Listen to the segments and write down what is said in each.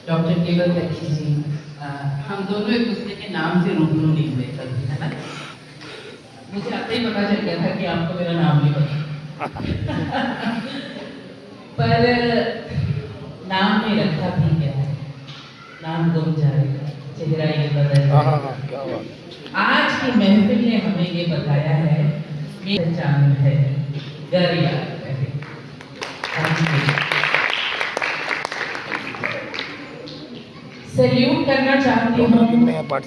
Doctor केवल दत्ती जी, हम दोनों एक दूसरे के नाम से रूबरू नहीं हुए कभी, है ना। मुझे आपसे ही पता चल गया था कि आपको मेरा नाम नहीं पता। पर नाम नहीं रखा भी क्या है, नाम गुम जाएगा, चेहरा ये बदल जाएगा। आज की महफिल ने हमें ये बताया है, मेरी पहचान है, घर याद रहे। सैल्यूट करना चाहती हूँ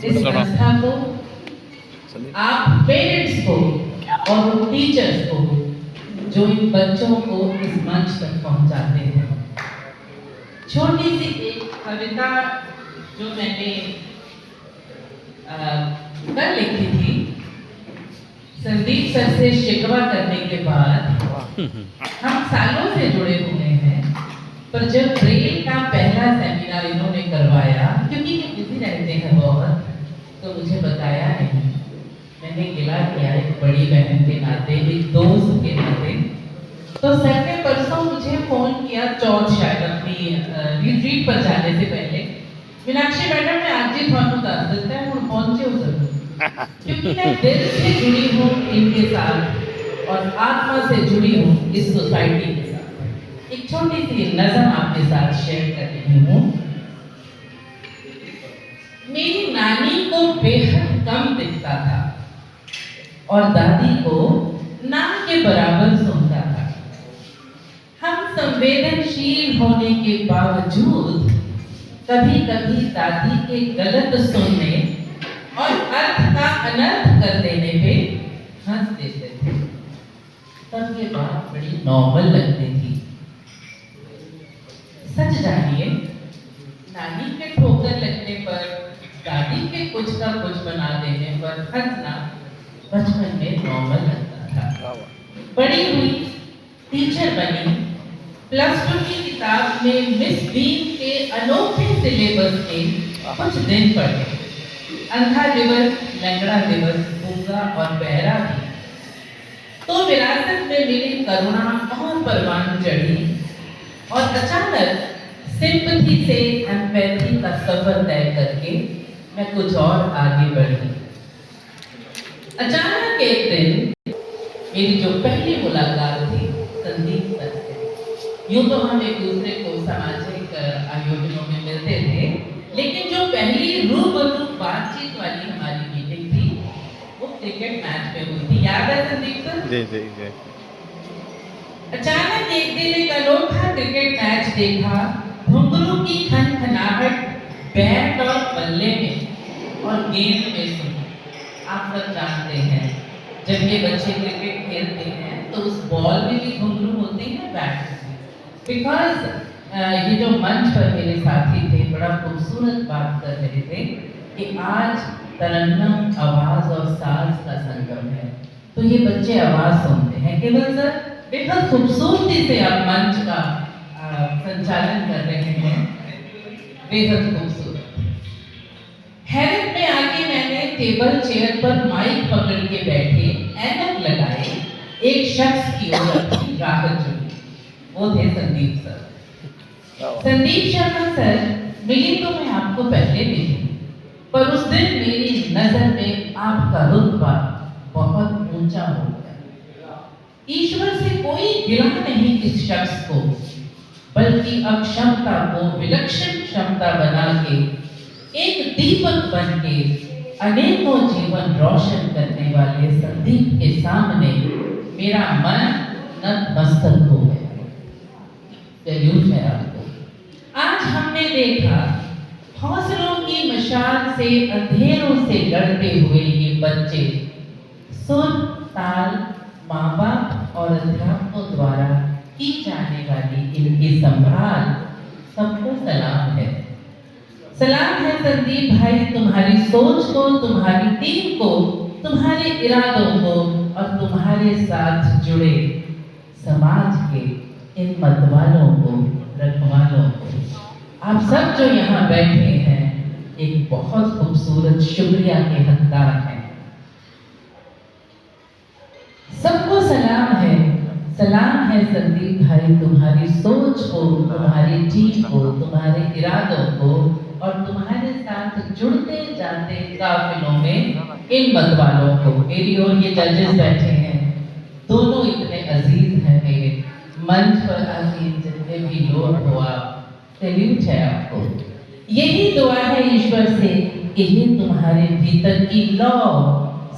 इस संस्था को, आप पेरेंट्स को और टीचर्स को जो इन बच्चों को इस मंच तक पहुंचाते हैं। छोटी सी एक कविता जो मैंने कल लिखी थी, संदीप सर से शिकवा करने के बाद हम सालों से जुड़े हुए हैं, पर जब ब्रेल का पहला सेमिनार इन्होंने करवाया, क्योंकि ये बिजी रहते हैं बहुत, तो मुझे बताया नहीं। मैंने गिला किया एक बड़ी बहन के नाते, एक दोस्त के नाते। तो सर ने परसों मुझे फोन किया, चौथ शायद, अपनी रिट्रीट पर जाने से पहले, मीनाक्षी मैडम ने आज ही थानू दस दिता है, हम पहुंचे हो जरूर, क्योंकि मैं दिल से जुड़ी हूँ इनके साथ और आत्मा से जुड़ी हूँ इस सोसाइटी के साथ। एक छोटी सी नज़म आपके साथ शेयर कर रही हूँ। मेरी नानी को बेहद कम दिखता था और दादी को नाम के बराबर सुनता था। हम संवेदनशील होने के बावजूद कभी कभी दादी के गलत सुनने और अर्थ का अनर्थ कर देने पे हंस देते थे। तब ये बात बड़ी नॉर्मल लगती थी। सच जानिए, नानी के ठोकर लगने पर, दादी के कुछ का कुछ बना देने पर हंसना बचपन में नॉर्मल लगता था। बड़ी हुई, टीचर बनी, +2 की किताब में मिस बीन के अनोखे सिलेबस के कुछ दिन पढ़े। अंधा दिवस, लंगड़ा दिवस, गूंगा और बहरा भी। तो विरासत में मिली करुणा और परवान चढ़ी और अचानक सिंपैथी से एम्पैथी का सफर तय करके मैं कुछ और आगे बढ़ी। अचानक एक दिन मेरी जो पहली मुलाकात थी संदीप सर से। यूं तो हम एक दूसरे को सामाजिक आयोजनों में मिलते थे, लेकिन जो पहली रूबरू बातचीत वाली हमारी मीटिंग थी वो क्रिकेट मैच में हुई थी। याद है संदीप सर? जी जी जी। अचानक एक दिन एक अनोखा क्रिकेट मैच देखा, घुंघरू की खनखनाहट बैट और बल्ले में और गेंद में सुनी। आप सब जानते हैं, जब ये बच्चे क्रिकेट खेलते हैं तो उस बॉल में भी घुंघरू होते हैं, बैट में। बिकॉज ये जो मंच पर मेरे साथी थे बड़ा खूबसूरत बात कर रहे थे कि आज तरन्नुम आवाज और साज का संगम है, तो ये बच्चे आवाज सुनते हैं। केवल सर बेहद खूबसूरती से आप मंच का संचालन कर रहे हैं, बेहद खूबसूरत। हैरत में आके मैंने टेबल चेयर पर माइक पकड़ के बैठे, ऐनक लगाए, एक शख्स की ओर अपनी राह चुनी। वो थे संदीप सर। संदीप शर्मा सर, मिली तो मैं आपको पहले भी थी, पर उस दिन मेरी नजर में आपका रुतबा बहुत ऊंचा हो गया। ईश्वर से कोई गिला नहीं इस शख्स को, बल्कि अक्षमता को विलक्षण क्षमता बना के एक दीपक बन के अनेकों जीवन रोशन करने वाले संदीप के सामने मेरा मन नतमस्तक हो गया। सैल्यूट है आपको। आज हमने देखा हौसलों की मशाल से अंधेरों से लड़ते हुए ये बच्चे सुर, ताल, माँ बाप और अध्यापकों द्वारा की जाने वाली इनकी संभाल, सबको सलाम है। सलाम है संदीप भाई, तुम्हारी सोच को, तुम्हारी टीम को, तुम्हारे इरादों को और तुम्हारे साथ जुड़े समाज के इन मतवालों को, रखवालों को। आप सब जो यहाँ बैठे हैं एक बहुत खूबसूरत शुक्रिया के हकदार हैं। सबको सलाम है। सलाम है संदीप भाई, तुम्हारी सोच को, तुम्हारी टीम को, तुम्हारे इरादों को और तुम्हारे साथ जुड़ते जाते काफिलों में इन मतवालों को। मेरी ओर ये जजेस बैठे हैं, दोनों इतने अजीज हैं मेरे। मंच पर आके जितने भी लोग हो आप, सैल्यूट है आपको। यही दुआ है ईश्वर से कि ये तुम्हारे भीतर की लौ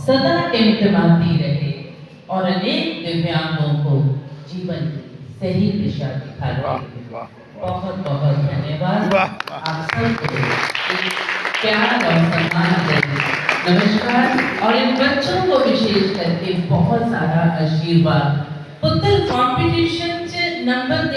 सदा टिमटिमाती रहे और अनेक दिव्यांगों को जीवन की सही दिशा दिखाती रहे। बहुत बहुत धन्यवाद आप सबको, एक प्यार और सम्मान दें। नमस्कार। और इन बच्चों को विशेष करके बहुत सारा आशीर्वाद। पुत्र कॉम्पिटिशन नंबर